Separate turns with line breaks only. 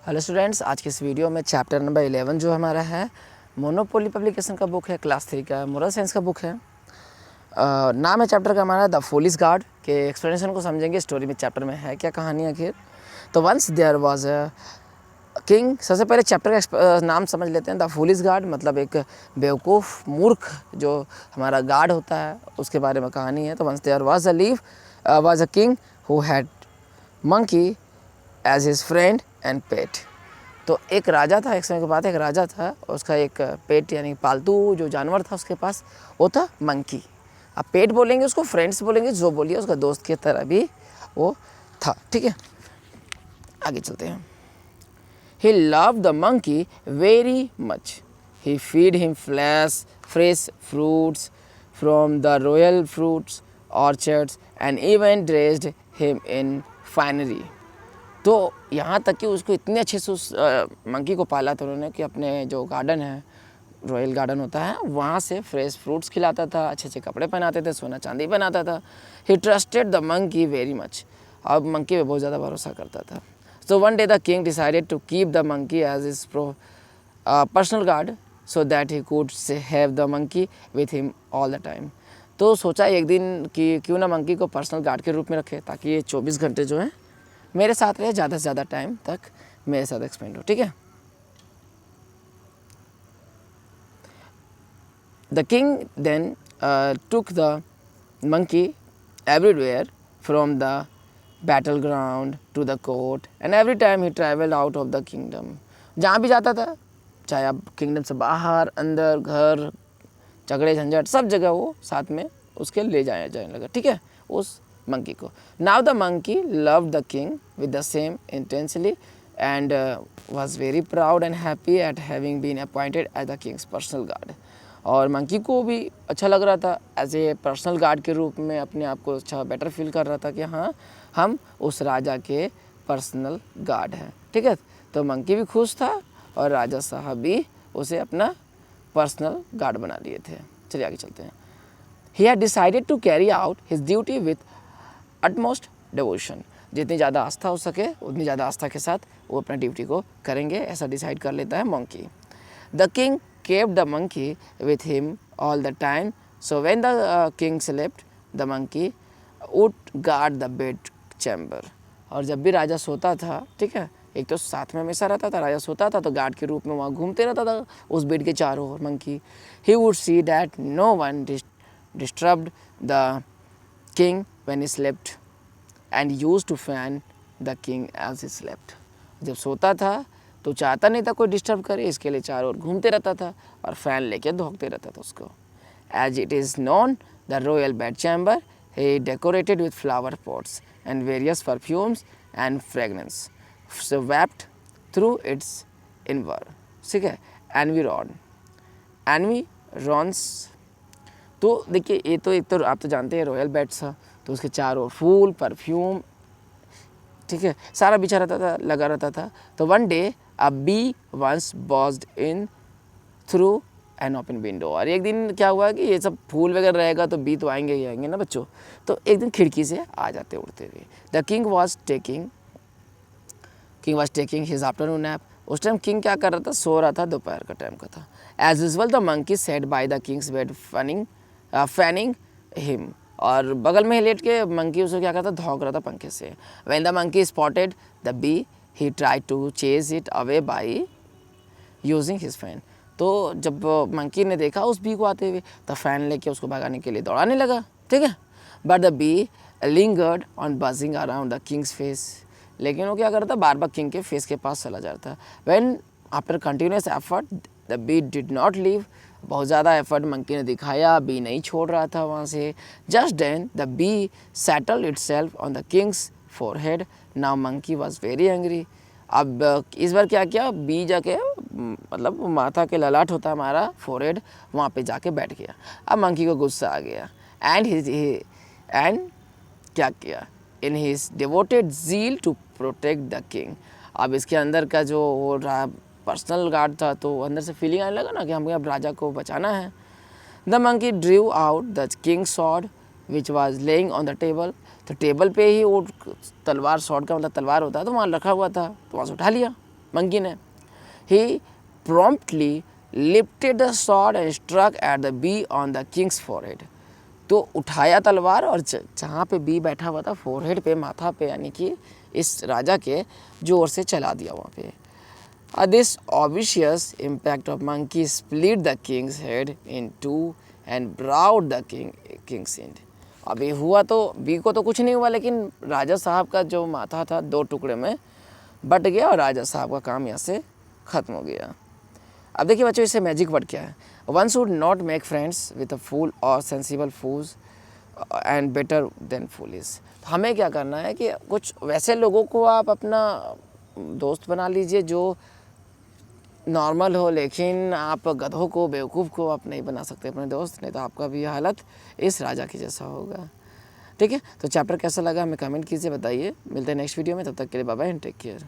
Hello students, आज की इस वीडियो में चैप्टर नंबर 11 जो हमारा है मोनोपोली पब्लिकेशन का बुक है, क्लास 3 का मोरल साइंस का बुक है। नाम है चैप्टर का हमारा द फूलिश गार्ड के एक्सप्लेनेशन को समझेंगे, स्टोरी में चैप्टर में है क्या कहानी आखिर। तो once there was a king. सबसे पहले चैप्टर का नाम समझ लेते हैं। द फूलिश गार्ड मतलब एक बेवकूफ़ मूर्ख जो हमारा गार्ड होता है उसके बारे में कहानी है। तो once there was a king who had monkey as his friend and pet. तो एक राजा था, एक समय के बाद एक राजा था, उसका एक पेट यानी पालतू जो जानवर था उसके पास, वो था मंकी। अब पेट बोलेंगे उसको, फ्रेंड्स बोलेंगे, जो बोलिए उसका दोस्त की तरह भी वो था। ठीक है, आगे चलते हैं। He loved the monkey very much. He feed him fresh fruits from the royal fruits orchards and even dressed him in finery. तो यहाँ तक कि उसको इतने अच्छे से उस मंकी को पाला था उन्होंने कि अपने जो गार्डन है, रॉयल गार्डन होता है, वहाँ से फ्रेश फ्रूट्स खिलाता था, अच्छे अच्छे कपड़े पहनाते थे, सोना चांदी पहनाता था। He trusted the monkey very much. अब मंकी पे बहुत ज़्यादा भरोसा करता था। So one day the king decided to keep the monkey as his personal guard so that he could have the monkey with him all the time. तो सोचा एक दिन कि क्यों ना मंकी को पर्सनल गार्ड के रूप में रखे, ताकि ये 24 घंटे जो है मेरे साथ रहे, ज़्यादा से ज़्यादा टाइम तक मेरे साथ एक्सपेंड हो। ठीक है। The king then took the monkey everywhere from the battle ground to the court and every time he travelled out of the kingdom. जहाँ भी जाता था, चाहे अब किंगडम से बाहर, अंदर, घर, झगड़े झंझट, सब जगह वो साथ में उसके ले जाने लगा। ठीक है, उस मंकी को। Now the monkey loved the king with the same intensely and was very proud and happy at having been appointed as the king's personal guard. और मंकी को भी अच्छा लग रहा था, एज ए पर्सनल गार्ड के रूप में अपने आप को अच्छा बेटर फील कर रहा था कि हाँ, हम उस राजा के पर्सनल गार्ड हैं। ठीक है, तो मंकी भी खुश था और राजा साहब भी उसे अपना पर्सनल गार्ड बना लिए थे। चलिए आगे चलते हैं। He had decided to carry out his duty with utmost devotion. जितनी ज़्यादा आस्था हो सके उतनी ज़्यादा आस्था के साथ वो अपना ड्यूटी को करेंगे, ऐसा डिसाइड कर लेता है monkey. The king kept the monkey with him all the time, so when the king slept, the monkey would guard the bed chamber. और जब भी राजा सोता था, ठीक है, एक तो साथ में हमेशा रहता था, राजा सोता था तो गार्ड के रूप में वहाँ घूमते रहता था उस बेड के चारों ओर monkey. He would see that no one disturbed the king when he slept and used to fan the king as he slept. जब सोता था तो चाहता नहीं था कोई डिस्टर्ब करे, इसके लिए चारों ओर घूमते रहता था और फैन लेके धोखते रहता था उसको। As it is known, the royal bed chamber he decorated with flower pots and various perfumes and fragrance, so wrapped through its inward, ठीक है, environs। तो देखिए, ये तो एक तो आप तो जानते हैं रॉयल बेड्स था, तो उसके चारों फूल, परफ्यूम, ठीक है, सारा बिछा रहता था, लगा रहता था। तो one day a bee once buzzed in through an open window. और एक दिन क्या हुआ कि ये सब फूल वगैरह रहेगा तो बी तो आएंगे ही आएंगे ना बच्चों, तो एक दिन खिड़की से आ जाते उड़ते हुए। The king was taking his afternoon nap. उस टाइम किंग क्या कर रहा था, सो रहा था, दोपहर का टाइम का था। As usual the monkey sat by the king's bed fanning him. और बगल में लेट के मंकी उसे क्या करता, धौंक रहा था पंखे से। When the monkey spotted the bee he try to chase it away by using his fan. तो जब मंकी ने देखा उस बी को आते हुए तो फैन लेके उसको भगाने के लिए दौड़ाने लगा। ठीक है, but the bee lingered on buzzing around the king's face. लेकिन वो क्या करता, बार बार किंग के फेस के पास चला जाता। When after continuous effort the bee did not leave. बहुत ज़्यादा एफर्ट मंकी ने दिखाया, बी नहीं छोड़ रहा था वहाँ से। Just then the bee settle itself on the king's forehead. Now monkey was very angry. अब इस बार क्या किया, बी जाके मतलब माथा के ललाट होता है हमारा फोरहेड, वहाँ पे जाके बैठ गया। अब मंकी को गुस्सा आ गया एंड क्या किया, in his devoted zeal to protect the king. अब इसके अंदर का जो वो पर्सनल गार्ड था तो अंदर से फीलिंग आने लगा ना कि हमें अब राजा को बचाना है। The monkey ड्रीव out the king sword which was laying on the table. तो टेबल पे ही वो तलवार, स्वॉर्ड का मतलब तलवार होता है, तो वहाँ रखा हुआ था, तो वहाँ से उठा लिया। मंकी ने। ही promptly lifted the sword and struck at the bee on the king's forehead. तो उठाया तलवार और जहाँ पे बी बैठा हुआ था फोरहेड पे, माथा पे, यानी कि इस राजा के जोर से चला दिया वहाँ पे। This obvious impact of monkey split the king's head in two and brought the king's end. अभी हुआ तो बी को तो कुछ नहीं हुआ, लेकिन राजा साहब का जो माथा था 2 टुकड़े में बट गया और राजा साहब का काम यहाँ से ख़त्म हो गया। अब देखिए बच्चों, इससे मैजिक वर्ड क्या है। One should not make friends with a fool or sensible fools and better than foolish. हमें क्या करना है कि कुछ वैसे लोगों को आप अपना दोस्त बना लीजिए जो नॉर्मल हो, लेकिन आप गधों को, बेवकूफ़ को आप नहीं बना सकते अपने दोस्त, नहीं तो आपका भी हालत इस राजा की जैसा होगा। ठीक है, तो चैप्टर कैसा लगा हमें कमेंट कीजिए, बताइए। मिलते हैं नेक्स्ट वीडियो में, तब तक के लिए bye bye and take care.